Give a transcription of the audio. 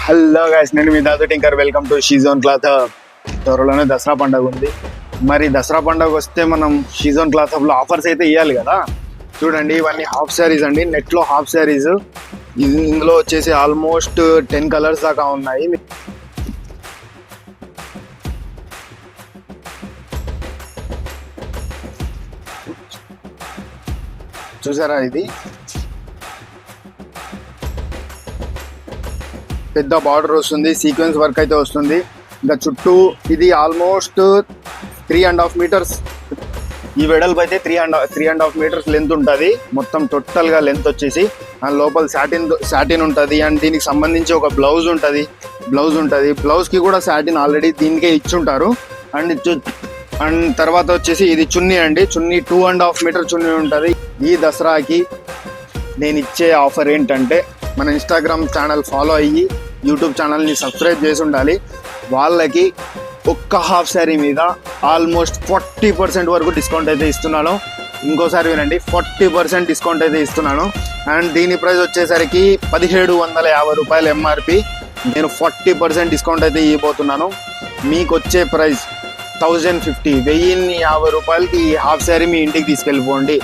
Hello guys, నేను మీ దాదు టింకర్. Welcome to Shezone cloth hub. త్వరలోనే దసరా పండుగ ఉంది. మరి దసరా పండుగ వస్తే మనం షీజోన్ క్లాత్ హబ్లో ఆఫర్స్ అయితే ఇవ్వాలి కదా. చూడండి, ఇవన్నీ హాఫ్ శారీస్ అండి, నెట్లో హాఫ్ శారీస్. ఇందులో వచ్చేసి ఆల్మోస్ట్ 10 కలర్స్ దాకా ఉన్నాయి. చూసారా, ఇది పెద్ద బార్డర్ వస్తుంది, సీక్వెన్స్ వర్క్ అయితే వస్తుంది. ఇంకా చుట్టూ ఇది ఆల్మోస్ట్ 3.5 మీటర్స్. ఈ వెడల్పు అయితే 3.5 మీటర్స్ లెంత్ ఉంటుంది. మొత్తం టోటల్గా లెంత్ వచ్చేసి లోపల సాటిన్ ఉంటుంది. అండ్ దీనికి సంబంధించి ఒక బ్లౌజ్ ఉంటుంది. బ్లౌజ్కి కూడా సాటిన్ ఆల్రెడీ దీనికే ఇచ్చుంటారు. అండ్ తర్వాత వచ్చేసి ఇది చున్నీ అండి. చున్నీ 2.5 మీటర్ చున్నీ ఉంటుంది. ఈ దసరాకి నేను ఇచ్చే ఆఫర్ ఏంటంటే, మన ఇన్స్టాగ్రామ్ ఛానల్ ఫాలో అయ్యి యూట్యూబ్ ఛానల్ని సబ్స్క్రైబ్ చేసి ఉండాలి. వాళ్ళకి ఒక్క హాఫ్ శారీ మీద ఆల్మోస్ట్ 40% వరకు డిస్కౌంట్ అయితే ఇస్తున్నాను. ఇంకోసారి వినండి, 40% డిస్కౌంట్ అయితే ఇస్తున్నాను. అండ్ దీని ప్రైస్ వచ్చేసరికి 1750 రూపాయలు ఎంఆర్పి. నేను 40% డిస్కౌంట్ అయితే ఇవ్వబోతున్నాను. మీకు వచ్చే ప్రైస్ 1050 రూపాయలకి ఈ హాఫ్ శారీ మీ ఇంటికి తీసుకెళ్ళిపోండి.